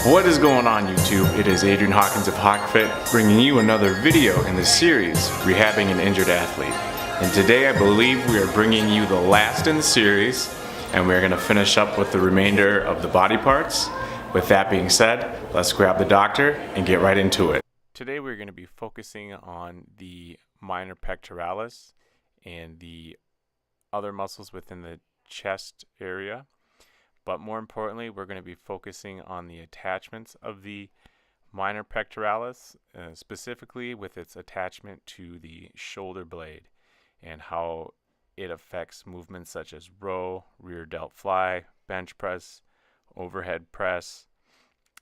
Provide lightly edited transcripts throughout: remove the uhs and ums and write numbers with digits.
What is going on YouTube? It is Adrian Hawkins of HawkFit bringing you another video in the series, Rehabbing an Injured Athlete. And today I believe we are bringing you the last in the series, and we're going to finish up with the remainder of the body parts. With that being said, let's grab the doctor and get right into it. Today we're going to be focusing on the minor pectoralis and the other muscles within the chest area. But more importantly, we're going to be focusing on the attachments of the minor pectoralis, specifically with its attachment to the shoulder blade and how it affects movements such as row, rear delt fly, bench press, overhead press,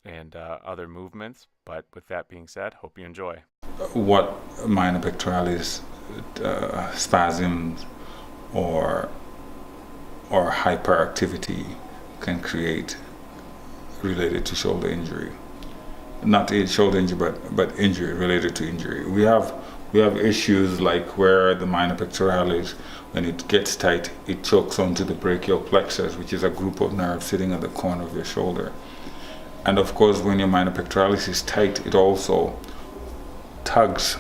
and other movements. But with that being said, hope you enjoy. What minor pectoralis spasms or hyperactivity can create related to shoulder injury. Not shoulder injury, but injury related to injury. We have issues like where the minor pectoralis, when it gets tight, it chokes onto the brachial plexus, which is a group of nerves sitting at the corner of your shoulder. And of course, when your minor pectoralis is tight, it also tugs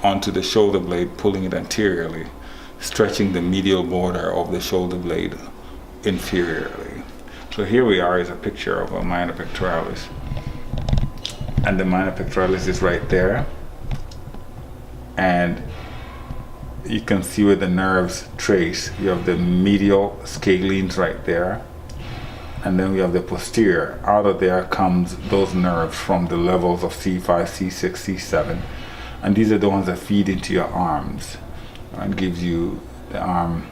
onto the shoulder blade, pulling it anteriorly, stretching the medial border of the shoulder blade inferiorly. So here we are is a picture of a minor pectoralis, and the minor pectoralis is right there, and you can see where the nerves trace. You have the medial scalenes right there, and then we have the posterior. Out of there comes those nerves from the levels of C5, C6, C7, and these are the ones that feed into your arms and gives you the arm.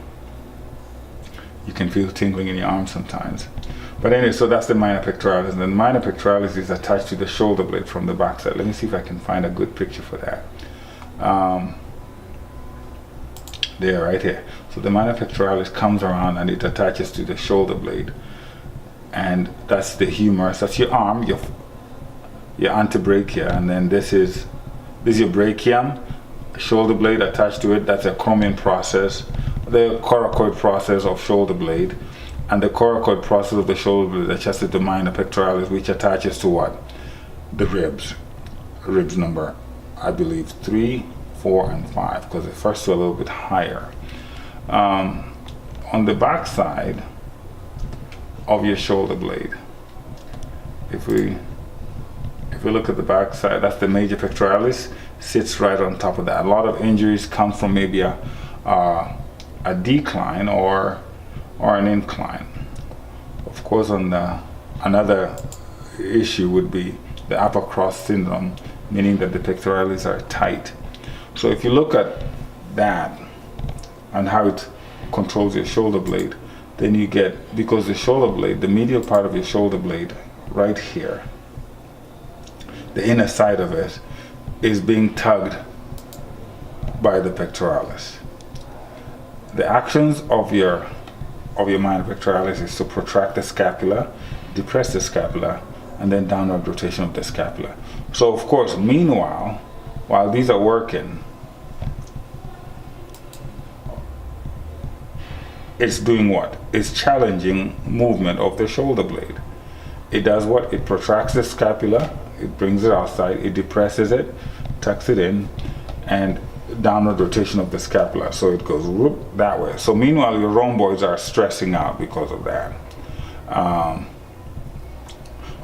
You can feel tingling in your arm sometimes. But anyway, so that's the minor pectoralis. And the minor pectoralis is attached to the shoulder blade from the backside. Let me see if I can find a good picture for that. There, right here. So the minor pectoralis comes around and it attaches to the shoulder blade. And that's the humerus. That's your arm, your antebrachia. And then this is your brachium, shoulder blade attached to it. That's a chromium process. The coracoid process of shoulder blade, and the coracoid process of the shoulder blade attaches to the minor pectoralis, which attaches to what? The ribs. Ribs number, I believe, 3, 4, and 5, because the first two are a little bit higher. On the back side of your shoulder blade, if we look at the back side, that's the major pectoralis, sits right on top of that. A lot of injuries come from maybe a decline or an incline. Of course, another issue would be the upper cross syndrome, meaning that the pectoralis are tight. So if you look at that and how it controls your shoulder blade, then you get, because the shoulder blade, the medial part of your shoulder blade, right here, the inner side of it, is being tugged by the pectoralis. The actions of your minor pectoralis is to protract the scapula, depress the scapula, and then downward rotation of the scapula. So of course, meanwhile, while these are working, it's doing what? It's challenging movement of the shoulder blade. It does what? It protracts the scapula, it brings it outside, it depresses it, tucks it in, and downward rotation of the scapula, so it goes whoop that way. So meanwhile, your rhomboids are stressing out because of that.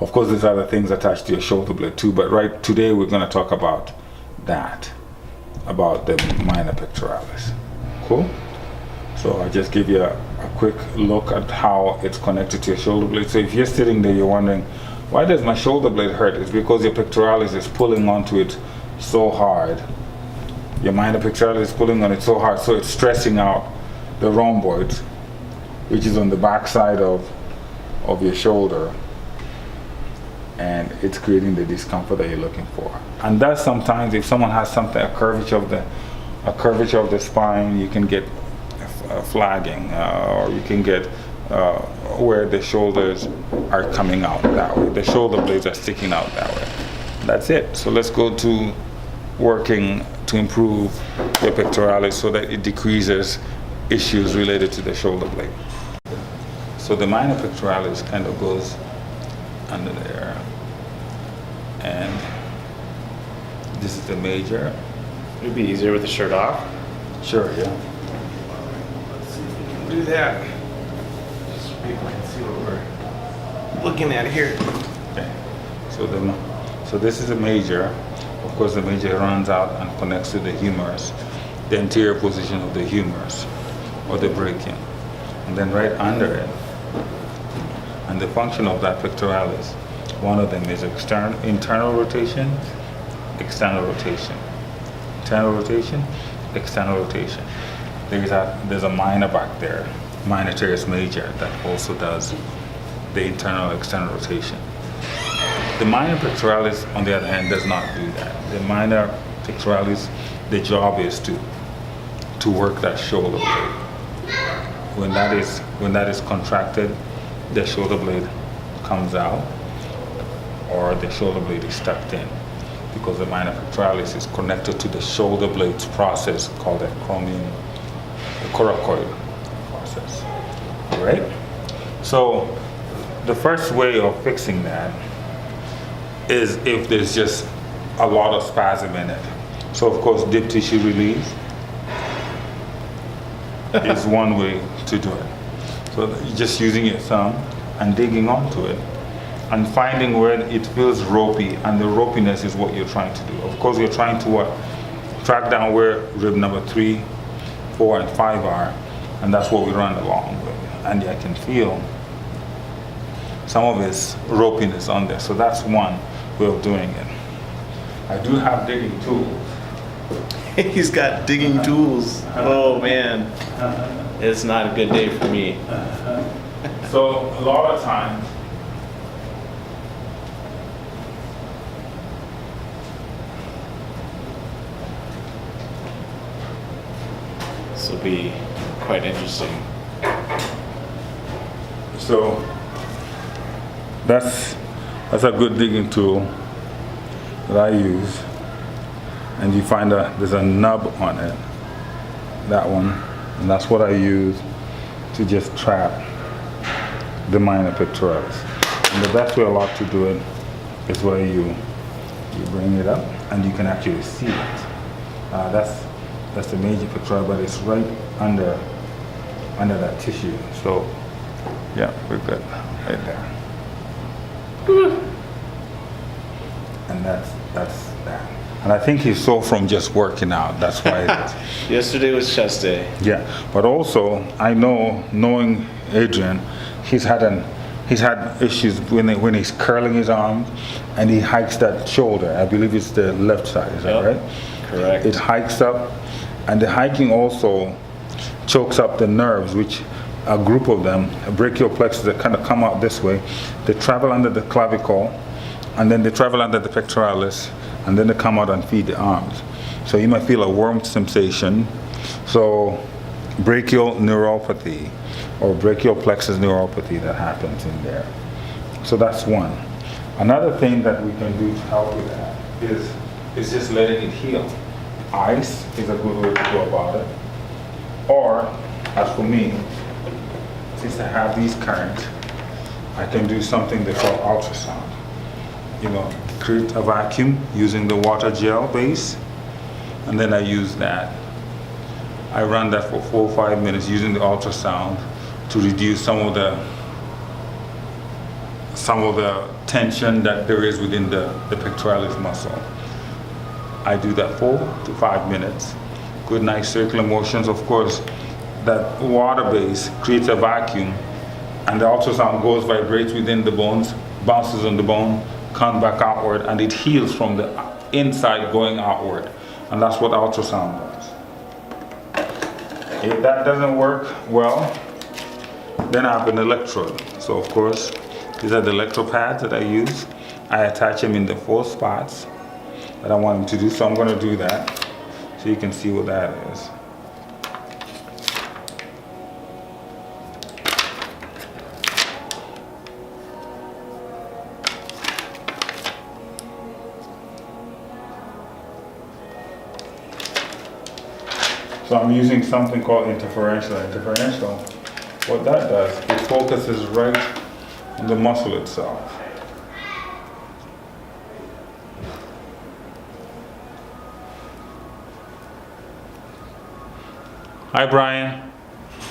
Of course, there's other things attached to your shoulder blade too, but right today we're going to talk about that, about the minor pectoralis. Cool? So I just give you a quick look at how it's connected to your shoulder blade. So if you're sitting there, you're wondering, why does my shoulder blade hurt? It's because your pectoralis is pulling onto it so hard. Your minor pectoralis is pulling on it so hard, so it's stressing out the rhomboids, which is on the back side of your shoulder, and it's creating the discomfort that you're looking for. And that's sometimes, if someone has something, a curvature of the spine, you can get flagging, or you can get where the shoulders are coming out that way. The shoulder blades are sticking out that way. That's it. So let's go to working to improve your pectoralis so that it decreases issues related to the shoulder blade. So the minor pectoralis kind of goes under there. And this is the major. It'd be easier with the shirt off. Sure, yeah. Let's see if we can do that. Just so people can see what we're looking at here. Okay. So this is a major. Of course, the major runs out and connects to the humerus, the anterior position of the humerus, or the brachium. And then right under it, and the function of that pectoralis, one of them is internal rotation, external rotation. Internal rotation, external rotation. There's a minor back there, minor teres major, that also does the internal external rotation. The minor pectoralis, on the other hand, does not do that. The minor pectoralis, the job is to work that shoulder blade. When that is contracted, the shoulder blade comes out, or the shoulder blade is tucked in, because the minor pectoralis is connected to the shoulder blades process called the coracoid process. All right? So the first way of fixing that is if there's just a lot of spasm in it. So of course, deep tissue release is one way to do it. So you're just using your thumb and digging onto it and finding where it feels ropey, and the ropiness is what you're trying to do. Of course, you're trying to track down where rib number 3, 4, and 5 are, and that's what we run along with. And I can feel some of its ropiness on there. So that's one way of doing it. I do have digging tools. He's got digging tools. Oh man, it's not a good day for me. So a lot of times, this will be quite interesting. so that's a good digging tool that I use. And you find there's a nub on it, that one, and that's what I use to just trap the minor pectoralis. And the best way a lot to do it is where you bring it up and you can actually see it. That's the major pectoralis, but it's right under that tissue. So yeah, we're good right there. And that's that. And I think he's sore from just working out. That's why. Yesterday was chest day. Yeah, but also I know, knowing Adrian, he's had issues when he's curling his arms and he hikes that shoulder. I believe it's the left side. Is that right? Correct. It hikes up, and the hiking also chokes up the nerves, which a group of them, brachial plexus, that kind of come out this way. They travel under the clavicle, and then they travel under the pectoralis, and then they come out and feed the arms. So you might feel a warm sensation. So brachial neuropathy or brachial plexus neuropathy that happens in there. So that's one. Another thing that we can do to help with that is just letting it heal. Ice is a good way to go about it. Or, as for me, since I have these currents, I can do something they call ultrasound. You know, create a vacuum using the water gel base, and then I use that. I run that for 4 or 5 minutes using the ultrasound to reduce some of the tension that there is within the pectoralis muscle. I do that 4 to 5 minutes. Good, nice circular motions. Of course, that water base creates a vacuum, and the ultrasound vibrates within the bones, bounces on the bone, comes back outward, and it heals from the inside going outward. And that's what ultrasound does. If that doesn't work well, then I have an electrode. So of course, these are the electro pads that I use. I attach them in the 4 spots that I want them to do. So I'm going to do that so you can see what that is. So I'm using something called interferential. What that does, it focuses right on the muscle itself. Hi, Brian.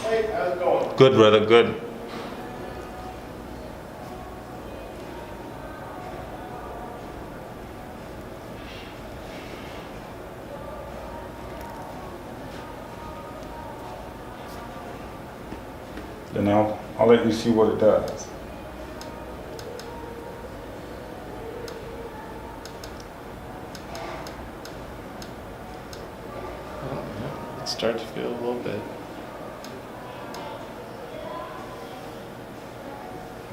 Hey, how's it going? Good, brother, good. Then I'll let you see what it does. It's starting to feel a little bit.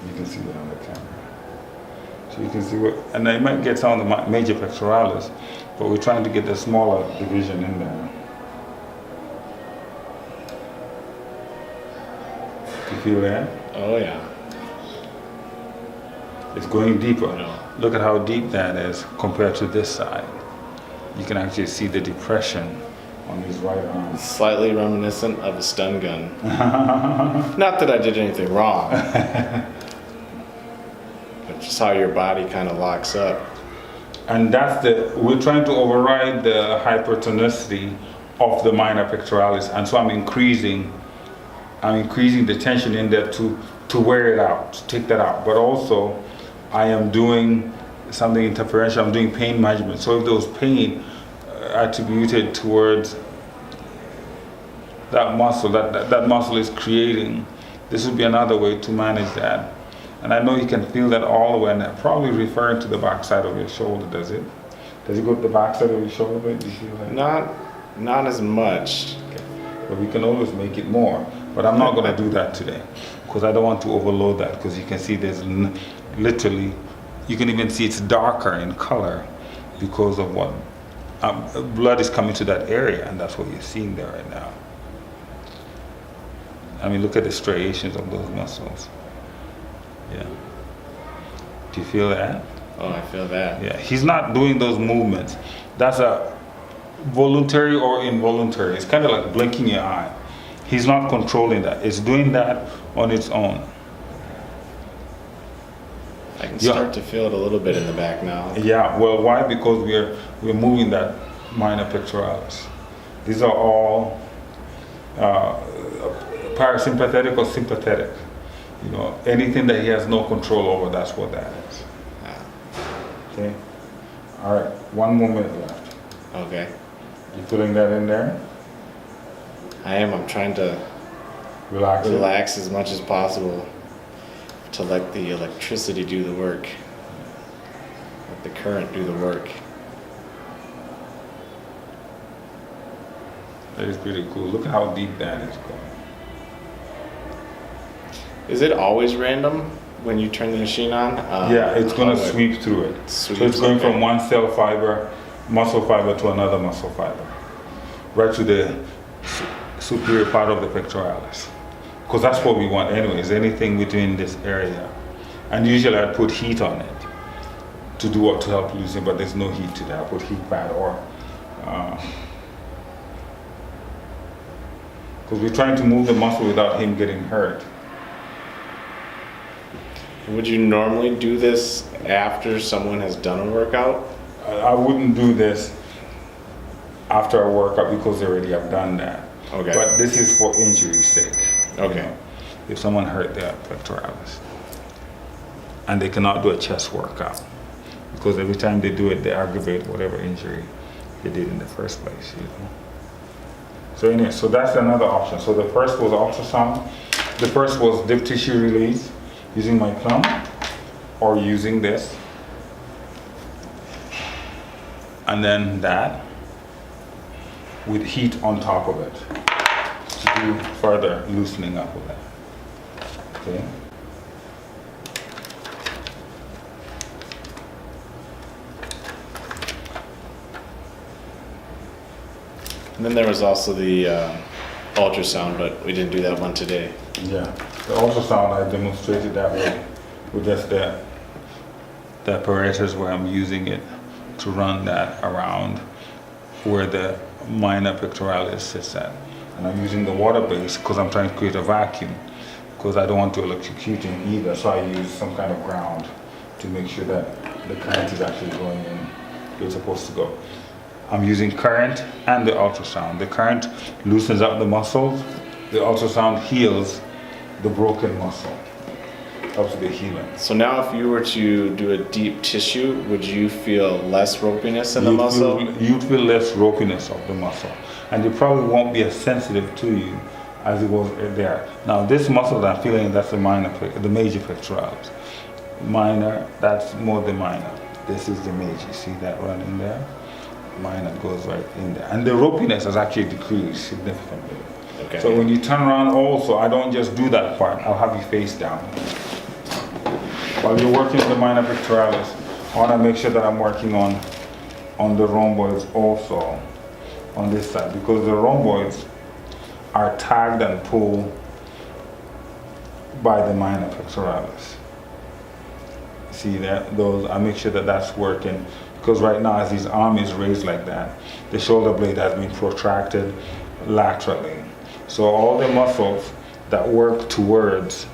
You can see that on the camera. So you can see what, and they might get some of the major pectoralis, but we're trying to get the smaller division in there. You feel that? Oh yeah. It's going deeper. No. Look at how deep that is compared to this side. You can actually see the depression on his right arm. Slightly reminiscent of a stun gun. Not that I did anything wrong. But just how your body kind of locks up. And that's we're trying to override the hypertonicity of the minor pectoralis, and so I'm increasing the tension in there to wear it out, to take that out. But also, I am doing something interferential. I'm doing pain management. So if there was pain attributed towards that muscle, that muscle is creating, this would be another way to manage that. And I know you can feel that all the way, and that probably referring to the back side of your shoulder, does it? Does it go to the back side of your shoulder? Do you feel that? Not as much. Okay. But we can always make it more. But I'm not going to do that today because I don't want to overload that, because you can see there's literally, you can even see it's darker in color because of what blood is coming to that area, and that's what you're seeing there right now. I mean, look at the striations of those muscles. Yeah. Do you feel that? Oh, I feel that. Yeah. He's not doing those movements. That's a voluntary or involuntary. It's kind of like blinking your eye. He's not controlling that. It's doing that on its own. I can start to feel it a little bit in the back now. Yeah. Well, why? Because we're moving that minor pectoralis. These are all parasympathetic or sympathetic. You know, anything that he has no control over, that's what that is. Okay. All right. 1 more minute left. Okay. You feeling that in there? I am. I'm trying to Relax. as much as possible to let the electricity do the work. Let the current do the work. That is pretty cool. Look at how deep that is going. Is it always random when you turn the machine on? Yeah, it's going to sweep through it. So it's going from one cell fiber, muscle fiber, to another muscle fiber, right to the superior part of the pectoralis. Because that's what we want anyways, anything within this area. And usually I put heat on it to help loosen, but there's no heat to that. I put heat pad or because we're trying to move the muscle without him getting hurt. Would you normally do this after someone has done a workout? I wouldn't do this after a workout because they already have done that. Okay. But this is for injury's sake. Okay. You know, if someone hurt their pectoralis and they cannot do a chest workout because every time they do it, they aggravate whatever injury they did in the first place. You know. So anyway, so that's another option. So the first was ultrasound. The first was deep tissue release using my thumb or using this. And then that with heat on top of it to do further loosening up of that. Okay. And then there was also the ultrasound, but we didn't do that one today. Yeah, the ultrasound I demonstrated that with just the apparatus where I'm using it to run that around where the minor pectoralis sits at. And I'm using the water base because I'm trying to create a vacuum because I don't want to electrocute him either, so I use some kind of ground to make sure that the current is actually going in where it's supposed to go. I'm using current and the ultrasound. The current loosens up the muscles. The ultrasound heals the broken muscle. Helps with the healing. So now if you were to do a deep tissue, would you feel less ropiness in the muscle? You'd feel less ropiness of the muscle. And it probably won't be as sensitive to you as it was there. Now this muscle that I'm feeling, that's the major pectoralis. Minor, that's more the minor. This is the major. See that right in there? Minor goes right in there. And the ropiness has actually decreased significantly. Okay. So when you turn around also, I don't just do that part. I'll have you face down. While you're working on the minor pectoralis, I want to make sure that I'm working on the rhomboids also on this side, because the rhomboids are tagged and pulled by the minor pectoralis. See that? Those, I make sure that that's working, because right now as his arm is raised like that, the shoulder blade has been protracted laterally. So all the muscles that work towards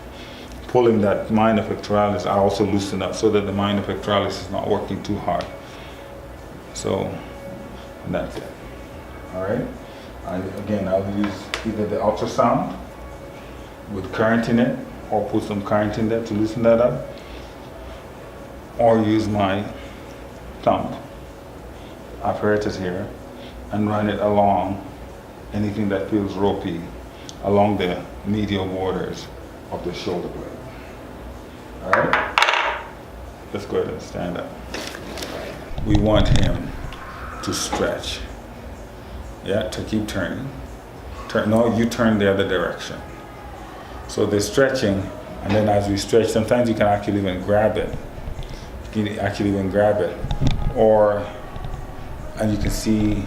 pulling that minor pectoralis are also loosened up so that the minor pectoralis is not working too hard. So that's it. All right. Again, I'll use either the ultrasound with current in it, or put some current in there to loosen that up, or use my thumb apparatus here and run it along anything that feels ropey along the medial borders of the shoulder blade. All right, let's go ahead and stand up. We want him to stretch. Yeah, to keep turning. No, you turn the other direction. So the stretching, and then as we stretch, sometimes you can actually even grab it. You can actually even grab it, and you can see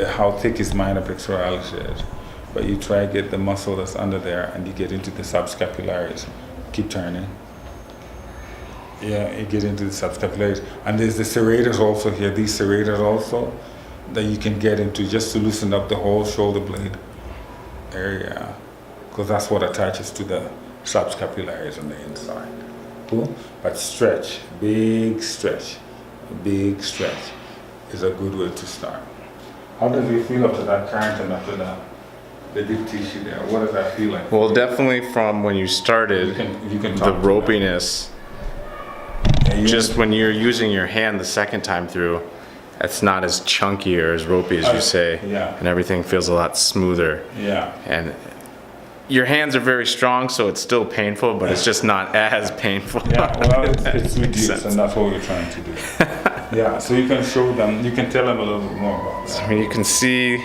how thick his minor pectoralis is. But you try to get the muscle that's under there, and you get into the subscapularis. Keep turning. Yeah, you get into the subscapularis. And there's the serrators also here, these serrators also, that you can get into just to loosen up the whole shoulder blade area, because that's what attaches to the subscapularis on the inside. Cool? But stretch, big stretch is a good way to start. How does it feel after that current and after that? The deep tissue there, what does that feel like? Well, definitely from when you started, you can the ropiness, just when you're using your hand the second time through, it's not as chunky or as ropey as you say, yeah. And everything feels a lot smoother. Yeah. And your hands are very strong, so it's still painful, but it's just not as painful. Yeah, well, it's reduced, and that's what we're trying to do. Yeah, so you can show them, you can tell them a little bit more about that. I mean, you can see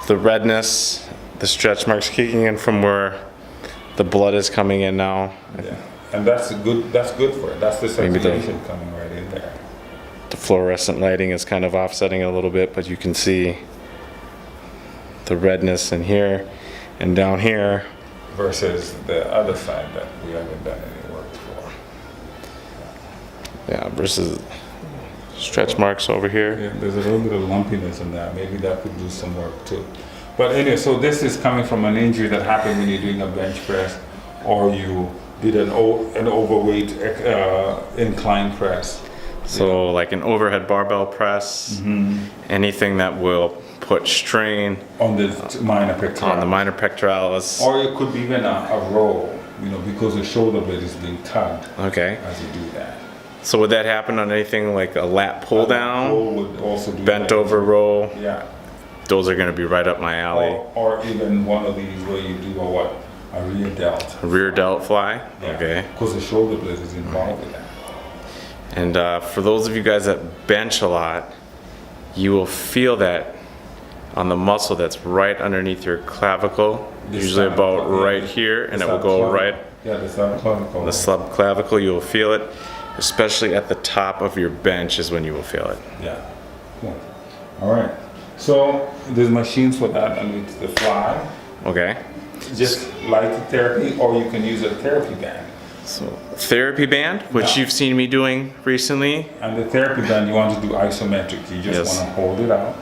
the redness, the stretch marks kicking in from where the blood is coming in now. Yeah, and that's good for it. That's the circulation coming right in there. The fluorescent lighting is kind of offsetting it a little bit, but you can see the redness in here and down here. Versus the other side that we haven't done any work for. Yeah, versus stretch marks over here. Yeah, there's a little bit of lumpiness in that. Maybe that could do some work too. But anyway, so this is coming from an injury that happened when you're doing a bench press, or you did an overweight incline press. So like an overhead barbell press, anything that will put strain on the minor pectoralis. On the minor pectoralis. Or it could be even a roll, because the shoulder blade is being tugged. Okay. As you do that. So would that happen on anything like a lat pull down? Roll would also do bent that. over roll? Yeah. Those are going to be right up my alley. Or even one of these where you do a rear delt. A rear delt fly? Yeah. Okay. Because the shoulder blade is involved with that. And for those of you guys that bench a lot, you will feel that on the muscle that's right underneath your clavicle, usually about right here, and it will go right. Yeah, the subclavicle. The subclavicle, you will feel it, especially at the top of your bench is when you will feel it. Yeah. Cool. All right. So there's machines for that, and it's the fly. Okay. Just light therapy, or you can use a therapy band. So therapy band, which you've seen me doing recently. And the therapy band, you want to do isometric. You just want to hold it out.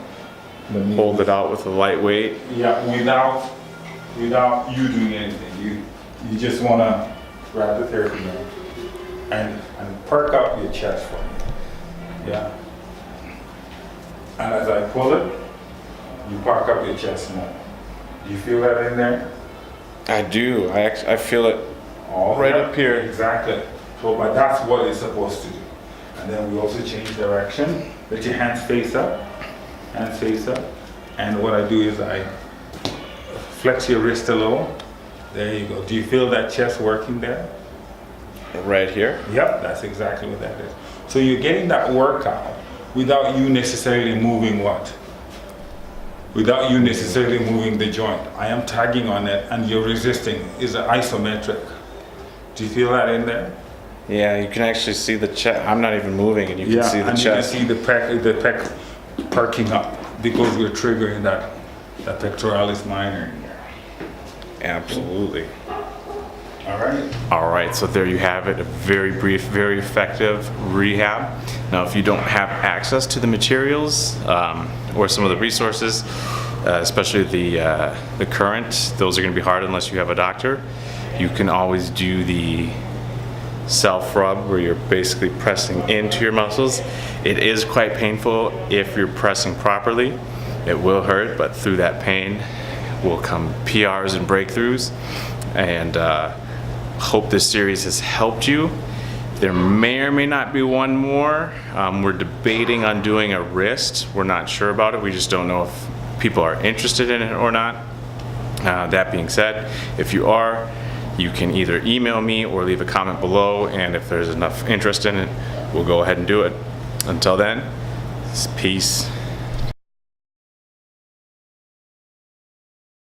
Hold it out with a light weight. Yeah, without you doing anything. You just want to grab the therapy band and perk up your chest for me. Yeah. And as I pull it, you park up your chest more. Do you feel that in there? I do. I feel it All right that- up here. Exactly. So, but that's what it's supposed to do. And then we also change direction. Let your hands face up. Hands face up. And what I do is I flex your wrist a little. There you go. Do you feel that chest working there? Right here. Yep, that's exactly what that is. So you're getting that workout without you necessarily moving what? Without you necessarily moving the joint. I am tagging on it and you're resisting. Is it isometric? Do you feel that in there? Yeah, you can actually see the chest. I'm not even moving, and you can see the and chest. you can see the pec perking up because we're triggering that pectoralis minor in there. Absolutely. All right. All right, so there you have it, a very brief, very effective rehab. Now, if you don't have access to the materials or some of the resources, especially the current, those are going to be hard unless you have a doctor. You can always do the self-rub where you're basically pressing into your muscles. It is quite painful if you're pressing properly. It will hurt, but through that pain will come PRs and breakthroughs. And hope this series has helped you. There may or may not be one more. We're debating on doing a wrist. We're not sure about it. We just don't know if people are interested in it or not. That being said, if you are, you can either email me or leave a comment below, and if there's enough interest in it, we'll go ahead and do it. Until then, peace.